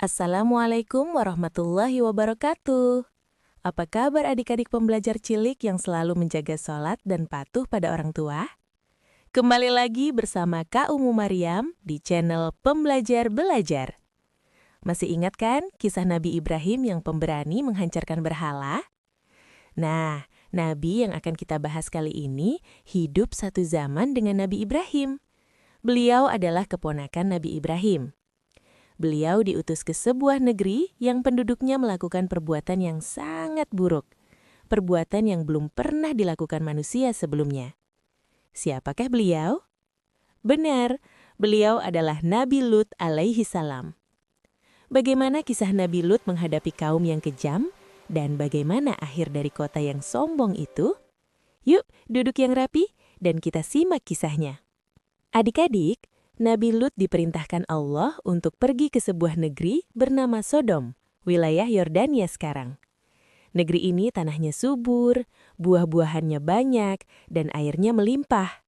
Assalamualaikum warahmatullahi wabarakatuh. Apa kabar adik-adik pembelajar cilik yang selalu menjaga sholat dan patuh pada orang tua? Kembali lagi bersama Kak Umu Maryam di channel Pembelajar Belajar. Masih ingat kan kisah Nabi Ibrahim yang pemberani menghancurkan berhala? Nah, Nabi yang akan kita bahas kali ini hidup satu zaman dengan Nabi Ibrahim. Beliau adalah keponakan Nabi Ibrahim. Beliau diutus ke sebuah negeri yang penduduknya melakukan perbuatan yang sangat buruk. Perbuatan yang belum pernah dilakukan manusia sebelumnya. Siapakah beliau? Benar, beliau adalah Nabi Lut alaihi salam. Bagaimana kisah Nabi Lut menghadapi kaum yang kejam? Dan bagaimana akhir dari kota yang sombong itu? Yuk, duduk yang rapi dan kita simak kisahnya. Adik-adik, Nabi Lut diperintahkan Allah untuk pergi ke sebuah negeri bernama Sodom, wilayah Yordania sekarang. Negeri ini tanahnya subur, buah-buahannya banyak, dan airnya melimpah.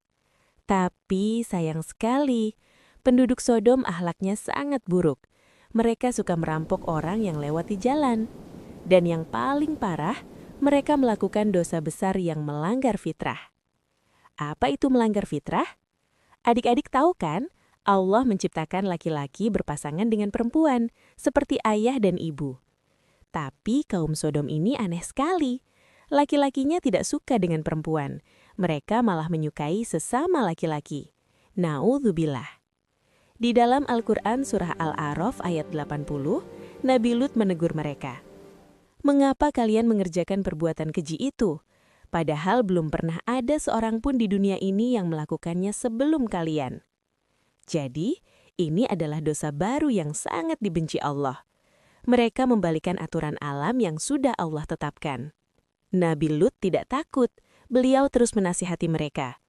Tapi sayang sekali, penduduk Sodom akhlaknya sangat buruk. Mereka suka merampok orang yang lewat di jalan. Dan yang paling parah, mereka melakukan dosa besar yang melanggar fitrah. Apa itu melanggar fitrah? Adik-adik tahu kan? Allah menciptakan laki-laki berpasangan dengan perempuan, seperti ayah dan ibu. Tapi kaum Sodom ini aneh sekali. Laki-lakinya tidak suka dengan perempuan. Mereka malah menyukai sesama laki-laki. Na'udzubillah. Di dalam Al-Quran surah Al-A'raf ayat 80, Nabi Lut menegur mereka. Mengapa kalian mengerjakan perbuatan keji itu? Padahal belum pernah ada seorang pun di dunia ini yang melakukannya sebelum kalian. Jadi, ini adalah dosa baru yang sangat dibenci Allah. Mereka membalikan aturan alam yang sudah Allah tetapkan. Nabi Lut tidak takut, beliau terus menasihati mereka.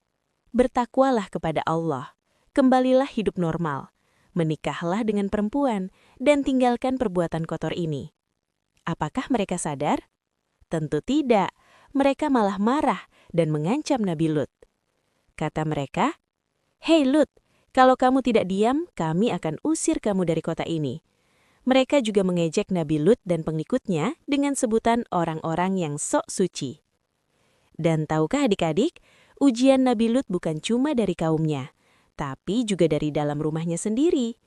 Bertakwalah kepada Allah, kembalilah hidup normal, menikahlah dengan perempuan, dan tinggalkan perbuatan kotor ini. Apakah mereka sadar? Tentu tidak, mereka malah marah dan mengancam Nabi Lut. Kata mereka, "Hei Lut, kalau kamu tidak diam, kami akan usir kamu dari kota ini." Mereka juga mengejek Nabi Lut dan pengikutnya dengan sebutan orang-orang yang sok suci. Dan tahukah adik-adik, ujian Nabi Lut bukan cuma dari kaumnya, tapi juga dari dalam rumahnya sendiri.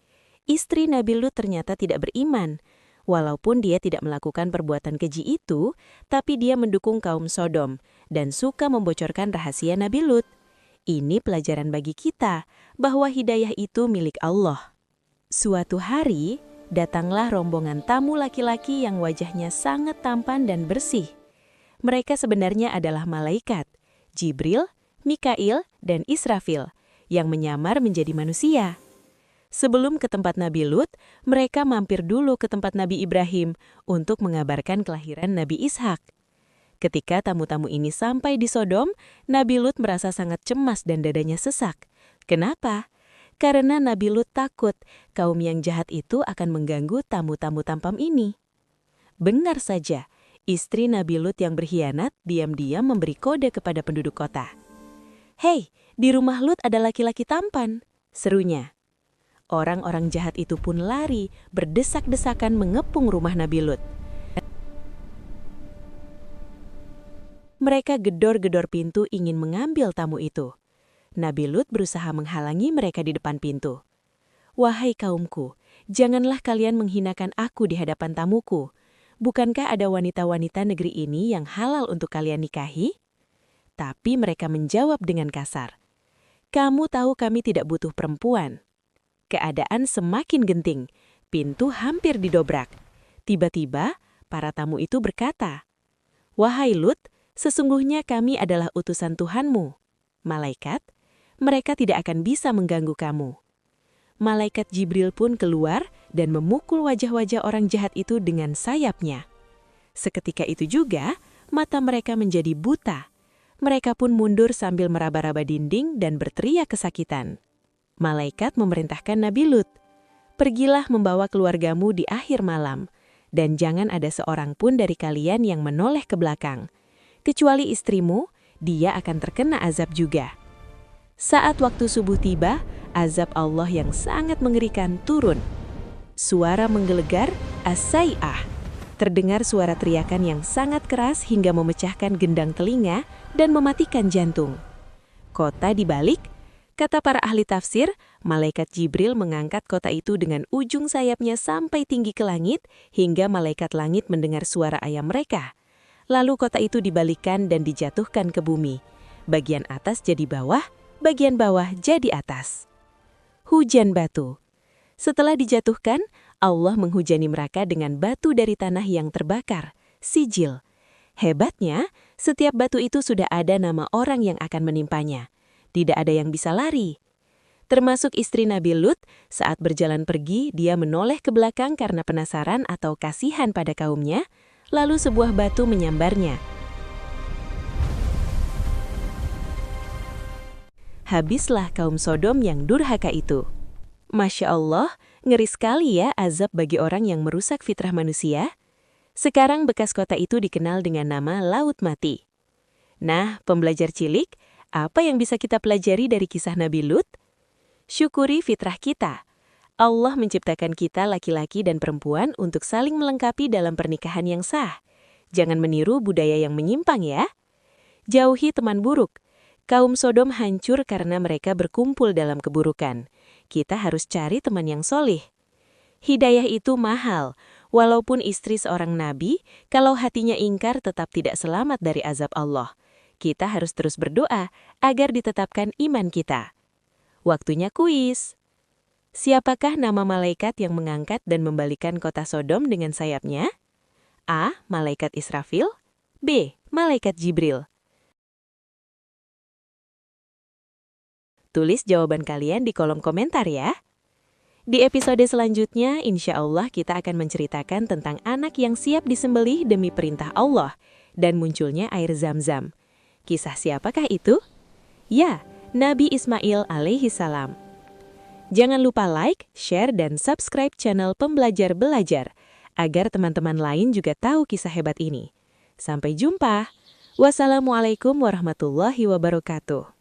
Istri Nabi Lut ternyata tidak beriman. Walaupun dia tidak melakukan perbuatan keji itu, tapi dia mendukung kaum Sodom dan suka membocorkan rahasia Nabi Lut. Ini pelajaran bagi kita bahwa hidayah itu milik Allah. Suatu hari, datanglah rombongan tamu laki-laki yang wajahnya sangat tampan dan bersih. Mereka sebenarnya adalah malaikat, Jibril, Mikail, dan Israfil, yang menyamar menjadi manusia. Sebelum ke tempat Nabi Lut, mereka mampir dulu ke tempat Nabi Ibrahim untuk mengabarkan kelahiran Nabi Ishak. Ketika tamu-tamu ini sampai di Sodom, Nabi Lut merasa sangat cemas dan dadanya sesak. Kenapa? Karena Nabi Lut takut kaum yang jahat itu akan mengganggu tamu-tamu tampam ini. Benar saja, istri Nabi Lut yang berkhianat diam-diam memberi kode kepada penduduk kota. "Hei, di rumah Lut ada laki-laki tampan," serunya. Orang-orang jahat itu pun lari, berdesak-desakan mengepung rumah Nabi Lut. Mereka gedor-gedor pintu ingin mengambil tamu itu. Nabi Lut berusaha menghalangi mereka di depan pintu. "Wahai kaumku, janganlah kalian menghinakan aku di hadapan tamuku. Bukankah ada wanita-wanita negeri ini yang halal untuk kalian nikahi?" Tapi mereka menjawab dengan kasar. "Kamu tahu kami tidak butuh perempuan." Keadaan semakin genting. Pintu hampir didobrak. Tiba-tiba, para tamu itu berkata, "Wahai Lut, sesungguhnya kami adalah utusan Tuhanmu. Malaikat, mereka tidak akan bisa mengganggu kamu." Malaikat Jibril pun keluar dan memukul wajah-wajah orang jahat itu dengan sayapnya. Seketika itu juga, mata mereka menjadi buta. Mereka pun mundur sambil meraba-raba dinding dan berteriak kesakitan. Malaikat memerintahkan Nabi Lut, "Pergilah membawa keluargamu di akhir malam, dan jangan ada seorang pun dari kalian yang menoleh ke belakang. Kecuali istrimu, dia akan terkena azab juga." Saat waktu subuh tiba, azab Allah yang sangat mengerikan turun. Suara menggelegar, as-sai'ah. Terdengar suara teriakan yang sangat keras hingga memecahkan gendang telinga dan mematikan jantung. Kota dibalik, kata para ahli tafsir, malaikat Jibril mengangkat kota itu dengan ujung sayapnya sampai tinggi ke langit hingga malaikat langit mendengar suara ayam mereka. Lalu kota itu dibalikkan dan dijatuhkan ke bumi. Bagian atas jadi bawah, bagian bawah jadi atas. Hujan batu. Setelah dijatuhkan, Allah menghujani mereka dengan batu dari tanah yang terbakar, sijil. Hebatnya, setiap batu itu sudah ada nama orang yang akan menimpanya. Tidak ada yang bisa lari. Termasuk istri Nabi Lut, saat berjalan pergi, dia menoleh ke belakang karena penasaran atau kasihan pada kaumnya, lalu sebuah batu menyambarnya. Habislah kaum Sodom yang durhaka itu. Masya Allah, ngeri sekali ya azab bagi orang yang merusak fitrah manusia. Sekarang bekas kota itu dikenal dengan nama Laut Mati. Nah, pembelajar cilik, apa yang bisa kita pelajari dari kisah Nabi Lut? Syukuri fitrah kita. Allah menciptakan kita laki-laki dan perempuan untuk saling melengkapi dalam pernikahan yang sah. Jangan meniru budaya yang menyimpang ya. Jauhi teman buruk. Kaum Sodom hancur karena mereka berkumpul dalam keburukan. Kita harus cari teman yang solih. Hidayah itu mahal. Walaupun istri seorang nabi, kalau hatinya ingkar tetap tidak selamat dari azab Allah. Kita harus terus berdoa agar ditetapkan iman kita. Waktunya kuis. Siapakah nama malaikat yang mengangkat dan membalikan kota Sodom dengan sayapnya? A. Malaikat Israfil. B. Malaikat Jibril. Tulis jawaban kalian di kolom komentar ya. Di episode selanjutnya, insya Allah kita akan menceritakan tentang anak yang siap disembelih demi perintah Allah dan munculnya air Zam-Zam. Kisah siapakah itu? Ya, Nabi Ismail alaihi salam. Jangan lupa like, share, dan subscribe channel Pembelajar Belajar agar teman-teman lain juga tahu kisah hebat ini. Sampai jumpa. Wassalamualaikum warahmatullahi wabarakatuh.